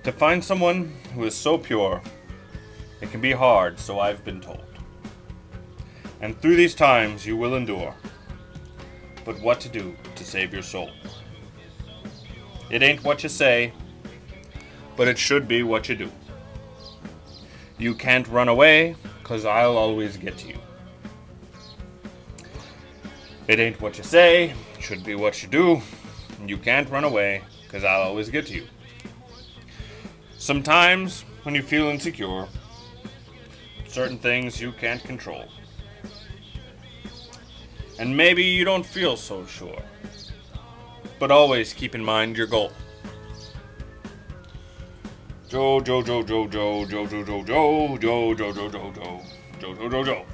To find someone who is so pure, it can be hard, so I've been told. And through these times you will endure. But what to do to save your soul? It ain't what you say, but it should be what you do. You can't run away, 'cause I'll always get to you. It ain't what you say, it should be what you do. You can't run away, 'cause I'll always get to you. Sometimes, when you feel insecure, certain things you can't control. And maybe you don't feel so sure. But always keep in mind your goal. Joe, Joe, Joe, Joe, Joe, Joe, Joe, Joe, Joe, Joe, Joe, Joe, Joe, Joe, Joe, Joe, Joe, Joe.